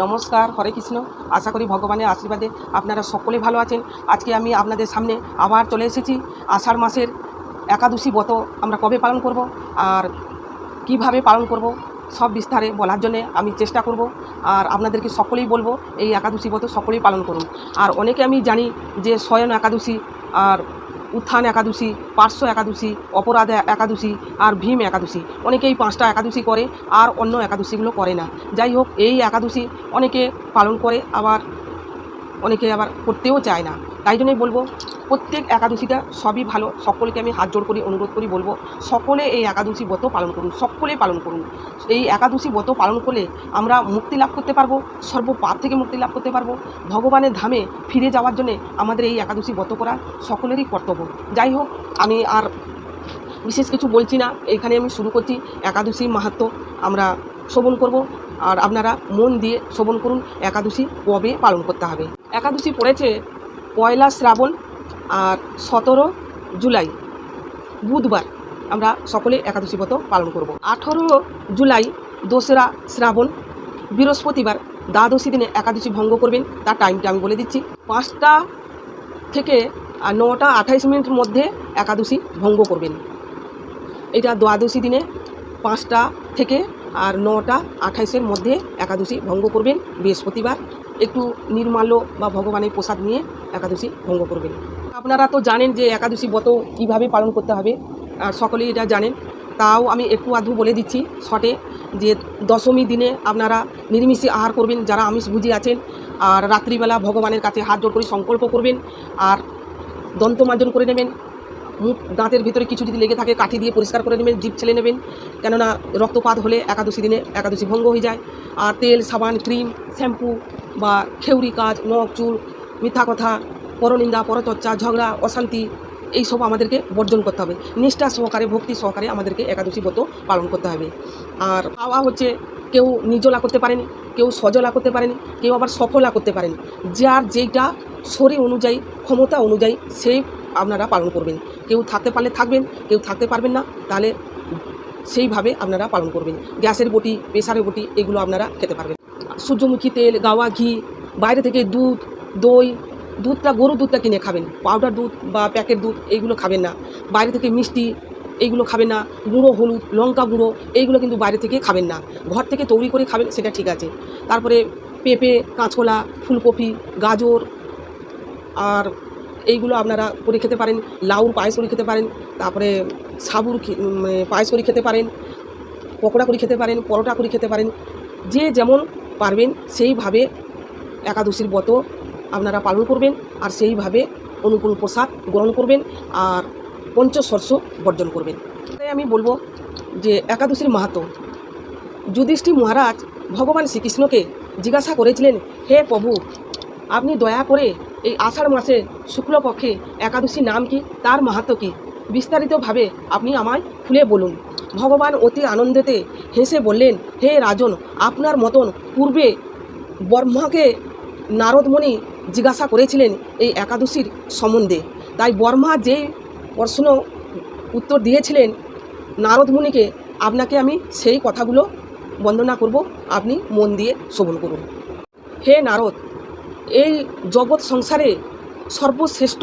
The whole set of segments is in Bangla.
নমস্কার, হরে কৃষ্ণ। আশা করি ভগবানের আশীর্বাদে আপনারা সকলে ভালো আছেন। আজকে আমি আপনাদের সামনে আবার চলে এসেছি। আষাঢ় মাসের একাদশী ব্রত আমরা কবে পালন করব আর কিভাবে পালন করব সব বিস্তারে বলার জন্য আমি চেষ্টা করব। আর আপনাদেরকে সকলেই বলবো এই একাদশী ব্রত সকলেই পালন করুন। আর অনেকে আমি জানি যে শয়ন একাদশী আর উত্থান একাদশী, পার্শ্ব একাদশী, অপরাধ একাদশী আর ভীম একাদশী, অনেকেই 5টা একাদশী করে আর অন্য একাদশীগুলো করে না। যাই হোক, এই একাদশী অনেকে পালন করে, আবার অনেকে আবার করতেও চায় না। তাই জন্যই বলবো প্রত্যেক একাদশীটা সবই ভালো। সকলকে আমি হাত জোড় করি অনুরোধ করি বলবো সকলে এই একাদশী ব্রত পালন করুন, সকলে পালন করুন। এই একাদশী ব্রত পালন করলে আমরা মুক্তি লাভ করতে পারবো, সর্বপাপ থেকে মুক্তি লাভ করতে পারবো। ভগবানের ধামে ফিরে যাওয়ার জন্যে আমাদের এই একাদশী ব্রত করা সকলেরই কর্তব্য। যাই হোক, আমি আর বিশেষ কিছু বলছি না, এখানে আমি শুরু করছি। একাদশী মাহাত্ম্য আমরা শ্রবণ করব, আর আপনারা মন দিয়ে শ্রবণ করুন একাদশী কবে পালন করতে হবে। একাদশী পড়েছে 1 শ্রাবণ আর 17 জুলাই বুধবার। আমরা সকলে একাদশী ব্রত পালন করব। 18 জুলাই 2রা শ্রাবণ বৃহস্পতিবার দ্বাদশী দিনে একাদশী ভঙ্গ করবেন। তার টাইমটা আমি বলে দিচ্ছি। 5টা থেকে 9টা 28 মিনিটের মধ্যে একাদশী ভঙ্গ করবেন। এটা দ্বাদশী দিনে 5টা থেকে আর 9টা 28-এর মধ্যে একাদশী ভঙ্গ করবেন বৃহস্পতিবার। একটু নির্মাল্য বা ভগবানের প্রসাদ নিয়ে একাদশী ভঙ্গ করবেন। আপনারা তো জানেন যে একাদশী ব্রত কীভাবে পালন করতে হবে, আর সকলেই এটা জানেন। তাও আমি একটু আধটু বলে দিচ্ছি শর্টে, যে দশমী দিনে আপনারা নিরামিষে আহার করবেন যারা আমিষভোজী আছেন। আর রাত্রিবেলা ভগবানের কাছে হাত জোড় করে সংকল্প করবেন আর দন্তমার্জন করে নেবেন। মুখ দাঁতের ভিতরে কিছু যদি লেগে থাকে কাঠি দিয়ে পরিষ্কার করে নেবেন, জিভ ছেলে নেবেন, কেননা রক্তপাত হলে একাদশী দিনে একাদশী ভঙ্গ হয়ে যায়। আর তেল, সাবান, ক্রিম, শ্যাম্পু বা খেউরি কাজ, নখ চুল, মিথ্যা কথা, পরনিন্দা, পরচর্চা, ঝগড়া, অশান্তি, এইসব আমাদেরকে বর্জন করতে হবে। নিষ্ঠা সহকারে, ভক্তি সহকারে আমাদেরকে একাদশী ব্রত পালন করতে হবে। আর খাওয়া হচ্ছে কেউ নিজলা করতে পারেন, কেউ সজলা করতে পারেন, কেউ আবার সফলা করতে পারেন। যার যেইটা শরীর অনুযায়ী, ক্ষমতা অনুযায়ী সেই আপনারা পালন করবেন। কেউ থাকতে পারলে থাকবেন, কেউ থাকতে পারবেন না, তাহলে সেইভাবে আপনারা পালন করবেন। গ্যাসের বটি, প্রেসারের বটি, এগুলো আপনারা খেতে পারবেন। সূর্যমুখী তেল, গাওয়া ঘি, বাইরে থেকে দুধ, দই, দুধটা গরুর দুধটা কিনে খাবেন, পাউডার দুধ বা প্যাকেট দুধ এইগুলো খাবেন না। বাইরে থেকে মিষ্টি এইগুলো খাবেন না। গুঁড়ো হলুদ, লঙ্কা গুঁড়ো এইগুলো কিন্তু বাইরে থেকে খাবেন না। ঘর থেকে তৈরি করে খাবেন, সেটা ঠিক আছে। তারপরে পেঁপে, কাঁচকলা, ফুলকপি, গাজর আর এইগুলো আপনারা করে খেতে পারেন। লাউর পায়েস করে খেতে পারেন, তারপরে সাবুর পায়েস করে খেতে পারেন, পকোড়া করে খেতে পারেন, পরোটা করে খেতে পারেন। যে যেমন পারবেন সেইভাবে একাদশীর ব্রত আপনারা পালন করবেন, আর সেইভাবে অনুকূল প্রসাদ গ্রহণ করবেন আর পঞ্চশস্য বর্জন করবেন। তাই আমি বলবো যে একাদশীর মাহাত্ম্য। যুধিষ্ঠির মহারাজ ভগবান শ্রীকৃষ্ণকে জিজ্ঞাসা করেছিলেন, হে প্রভু, আপনি দয়া করে এই আষাঢ় মাসে শুক্লপক্ষে একাদশী নাম কি, তার মাহাত্ম্য কী, বিস্তারিতভাবে আপনি আমায় খুলে বলুন। ভগবান অতি আনন্দেতে হেসে বললেন, হে রাজন, আপনার মতন পূর্বে ব্রহ্মাকে নারদমণি জিজ্ঞাসা করেছিলেন এই একাদশীর সম্বন্ধে। তাই ব্রহ্মা যেই প্রশ্ন উত্তর দিয়েছিলেন নারদমণিকে, আপনাকে আমি সেই কথাগুলো বর্ণনা করব, আপনি মন দিয়ে শ্রবণ করুন। হে নারদ, এই জগৎ সংসারে সর্বশ্রেষ্ঠ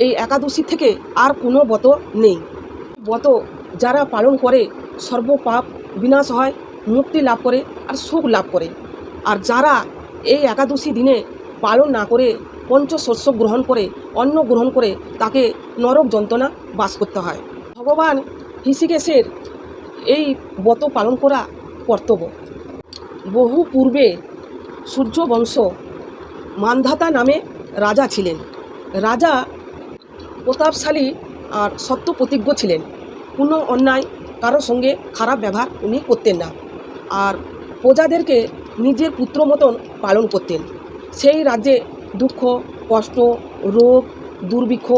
এই একাদশী থেকে আর কোনো ব্রত নেই। ব্রত যারা পালন করে সর্বপাপ বিনাশ হয়, মুক্তি লাভ করে আর সুখ লাভ করে। আর যারা এই একাদশী দিনে পালন না করে পঞ্চশস্য গ্রহণ করে, অন্ন গ্রহণ করে, তাকে নরক যন্ত্রণা বাস করতে হয়। ভগবান ঋষিকেশের এই ব্রত পালন করা কর্তব্য। বহু পূর্বে সূর্যবংশ মান্ধাতা নামে রাজা ছিলেন। রাজা প্রতাপশালী আর সত্য প্রতিজ্ঞ ছিলেন। কোনো অন্যায় কারোর সঙ্গে খারাপ ব্যবহার উনি করতেন না, আর প্রজাদেরকে নিজের পুত্র মতন পালন করতেন। সেই রাজ্যে দুঃখ, কষ্ট, রোগ, দুর্ভিক্ষ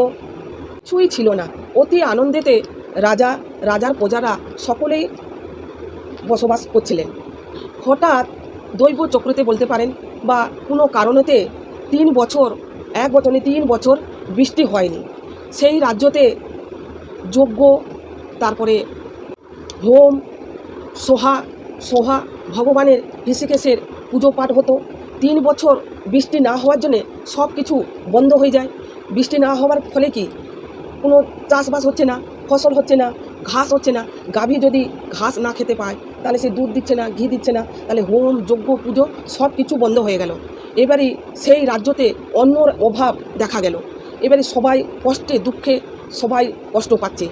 কিছুই ছিল না। অতি আনন্দেতে রাজার প্রজারা সকলেই বসবাস করছিলেন। হঠাৎ দৈব চক্রতে বলতে পারেন বা কোনো কারণেতে 3 বছর, 1 বছরে 3 বছর বৃষ্টি হয়নি। সেই রাজ্যতে যজ্ঞ, তারপরে হোম, সোহা ভগবানের ঋষিকেশের পুজো পাঠ হতো। 3 বছর বৃষ্টি না হওয়ার জন্যে সব কিছু বন্ধ হয়ে যায়। বৃষ্টি না হওয়ার ফলে কি কোনো চাষবাস হচ্ছে না, ফসল হচ্ছে না, ঘাস হচ্ছে না। গাভী যদি ঘাস না খেতে পায় তাহলে সে দুধ দিচ্ছে না, ঘি দিচ্ছে না, তাহলে হোম যজ্ঞ পুজো সব কিছু বন্ধ হয়ে গেল। এবারে সেই রাজ্যতে অন্নর অভাব দেখা গেল। এবারে সবাই কষ্টে দুঃখে সবাই কষ্ট পাচ্ছে।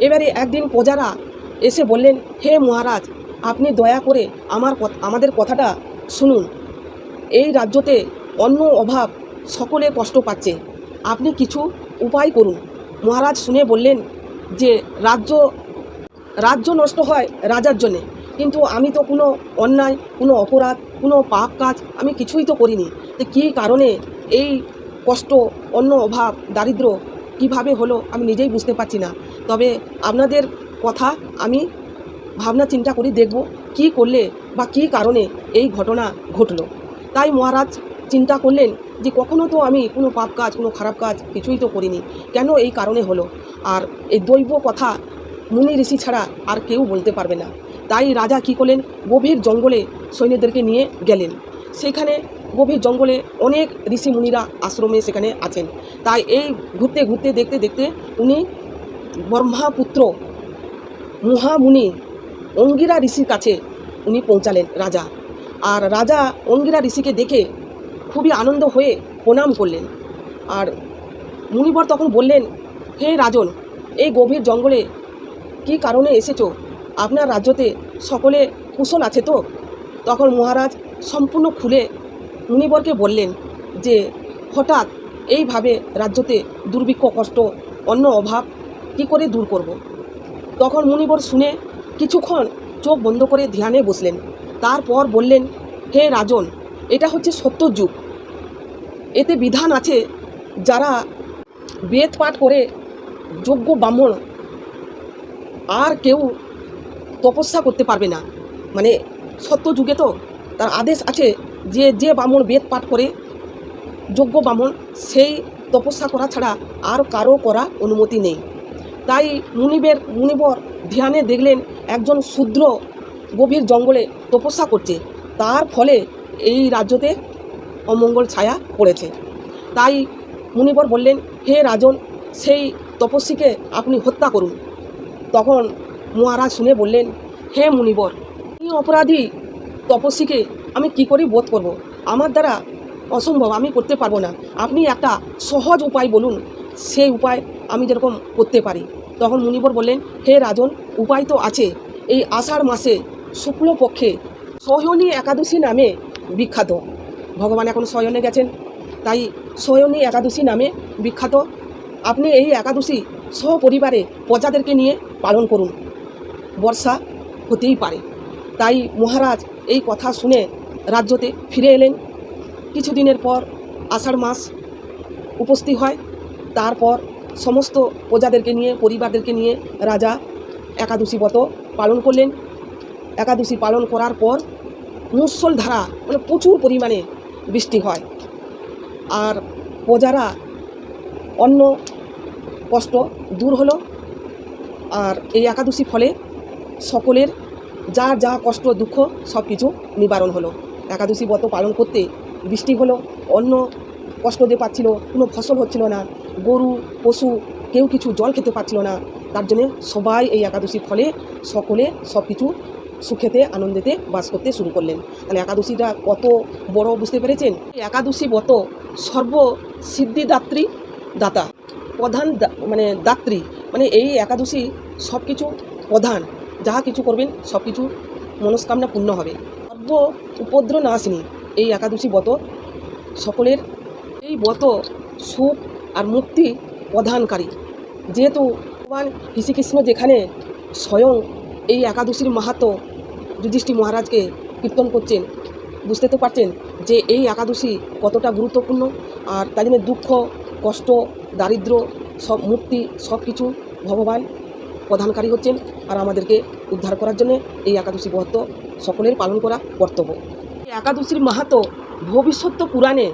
এবারে একদিন প্রজারা এসে বললেন, হে মহারাজ, আপনি দয়া করে আমাদের কথাটা শুনুন। এই রাজ্যতে অন্ন অভাব, সকলে কষ্ট পাচ্ছে, আপনি কিছু উপায় করুন। মহারাজ শুনে বললেন যে রাজ্য নষ্ট হয় রাজার জন্যে, কিন্তু আমি তো কোনো অন্যায়, কোনো অপরাধ, কোনো পাপ কাজ আমি কিছুই তো করিনি। তো কী কারণে এই কষ্ট, অন্ন অভাব, দারিদ্র কিভাবে হলো আমি নিজেই বুঝতে পারছি না। তবে আপনাদের কথা আমি ভাবনা চিন্তা করে দেখব কি করলে বা কী কারণে এই ঘটনা ঘটলো। তাই মহারাজ চিন্তা করলেন যে কখনো তো আমি কোনো পাপ কাজ, কোনো খারাপ কাজ কিছুই তো করিনি, কেন এই কারণে হলো। আর এই দৈব কথা মুনি ঋষি ছাড়া আর কেউ বলতে পারবে না। তাই রাজা কী করলেন, গভীর জঙ্গলে সৈন্যদেরকে নিয়ে গেলেন। সেখানে গভীর জঙ্গলে অনেক ঋষি মুনিরা আশ্রমে সেখানে আছেন। তাই এই ঘুরতে ঘুরতে দেখতে দেখতে উনি ব্রহ্মাপুত্র মহামুনি অঙ্গিরা ঋষির কাছে উনি পৌঁছালেন রাজা। আর রাজা অঙ্গিরা ঋষিকে দেখে খুবই আনন্দ হয়ে প্রণাম করলেন। আর মুনিবর তখন বললেন, হে রাজন, এই গভীর জঙ্গলে কী কারণে এসেছো? আপনার রাজ্যতে সকলে কুশল আছে তো? তখন মহারাজ সম্পূর্ণ খুলে মুনিবরকে বললেন যে হঠাৎ এইভাবে রাজ্যতে দুর্ভিক্ষ, কষ্ট, অন্ন অভাব কী করে দূর করব। তখন মুনিবর শুনে কিছুক্ষণ চোখ বন্ধ করে ধ্যানে বসলেন। তারপর বললেন, হে রাজন, এটা হচ্ছে সত্যর যুগ। এতে বিধান আছে, যারা বেদ পাঠ করে যোগ্য ব্রাহ্মণ আর কেউ তপস্যা করতে পারবে না। মানে সত্য যুগে তো তার আদেশ আছে যে যে ব্রাহ্মণ বেদ পাঠ করে যোগ্য ব্রাহ্মণ, সেই তপস্যা করা ছাড়া আর কারো করা অনুমতি নেই। তাই মুনিবর ধ্যানে দেখলেন একজন শূদ্র গভীর জঙ্গলে তপস্যা করছে, তার ফলে এই রাজ্যতে অমঙ্গল ছায়া পড়েছে। তাই মুনিবর বললেন, হে রাজন, সেই তপস্বীকে আপনি হত্যা করুন। তখন মহারাজ শুনে বললেন, হে মুনিবর, এই অপরাধী তপস্বীকে আমি কি করে বোধ করব? আমার দ্বারা অসম্ভব, আমি করতে পারবো না। আপনি একটা সহজ উপায় বলুন, সেই উপায় আমি যেরকম করতে পারি। তখন মুনিবর বললেন, হে রাজন, উপায় তো আছে। এই আষাঢ় মাসে শুক্লপক্ষে সয়নী একাদশী নামে বিখ্যাত, ভগবান এখন শয়নে গেছেন, তাই শয়নী একাদশী নামে বিখ্যাত। আপনি এই একাদশী সপরিবারে প্রজাদেরকে নিয়ে পালন করুন, বর্ষা হতেই পারে। তাই মহারাজ এই কথা শুনে রাজ্যতে ফিরে এলেন। কিছুদিনের পর আষাঢ় মাস উপস্থিত হয়। তারপর সমস্ত প্রজাদেরকে নিয়ে, পরিবারদেরকে নিয়ে রাজা একাদশী ব্রত পালন করলেন। একাদশী পালন করার পর মুষলধারা, মানে প্রচুর পরিমাণে বৃষ্টি হয়। আর প্রজারা অন্য কষ্ট দূর হলো। আর এই একাদশী ফলে সকলের যার যা কষ্ট দুঃখ সব কিছু নিবারণ হলো। একাদশী ব্রত পালন করতে বৃষ্টি হলো, অন্য কষ্ট দিয়ে পাচ্ছিল, কোনো ফসল হচ্ছিল না, গরু পশু কেউ কিছু জল খেতে পাচ্ছিল না। তার জন্যে সবাই এই একাদশীর ফলে সকলে সব কিছু সুখেতে আনন্দেতে বাস করতে শুরু করলেন। তাহলে একাদশীটা কত বড় বুঝতে পেরেছেন? একাদশী ব্রত সর্বসিদ্ধিদাত্রী দাতা, প্রধান মানে দাত্রী, মানে এই একাদশী সব কিছু প্রধান, যাহা কিছু করবেন সব কিছু মনস্কামনা পূর্ণ হবে। সর্ব উপদ্র নাশিনী এই একাদশী ব্রত সকলের। এই ব্রত সুখ আর মুক্তি প্রদানকারী। যেহেতু ভগবান শ্রীকৃষ্ণ যেখানে স্বয়ং এই একাদশীর মাহাত্ম্য যুধিষ্ঠির মহারাজকে কীর্তন করছেন, বুঝতে তো পারছেন যে এই একাদশী কতটা গুরুত্বপূর্ণ। আর তাই জন্য দুঃখ, কষ্ট, দারিদ্র সব মুক্তি সব কিছু ভগবান প্রদানকারী হচ্ছেন। আর আমাদেরকে উদ্ধার করার জন্য এই একাদশী ব্রত সকলের পালন করা কর্তব্য। এই একাদশীর মাহাত্ম্য ভবিষ্যৎ পুরাণে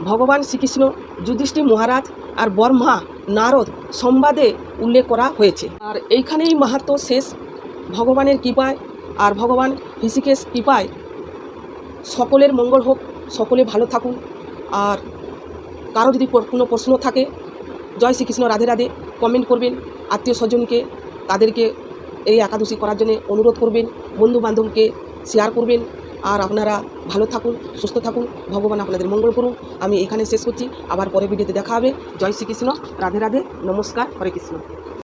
ভগবান শ্রীকৃষ্ণ, যুধিষ্ঠির মহারাজ আর ব্রহ্মা নারদ সংবাদে উল্লেখ করা হয়েছে। আর এইখানেই মাহাত্ম্য শেষ। ভগবানের কৃপায় আর ভগবান ঋষিকেশ কৃপায় সকলের মঙ্গল হোক, সকলে ভালো থাকুন। আর কারো যদি কোনো প্রশ্ন থাকে, জয় শ্রীকৃষ্ণ, রাধে রাধে, কমেন্ট করবেন। আত্মীয় স্বজনকে তাদেরকে এই একাদশী করার জন্য অনুরোধ করবেন, বন্ধুবান্ধবকে শেয়ার করবেন। আর আপনারা ভালো থাকুন, সুস্থ থাকুন, ভগবান আপনাদের মঙ্গল করুন। আমি এখানে শেষ করছি, আবার পরে ভিডিওতে দেখা হবে। জয় শ্রীকৃষ্ণ, রাধে রাধে, নমস্কার, হরে কৃষ্ণ।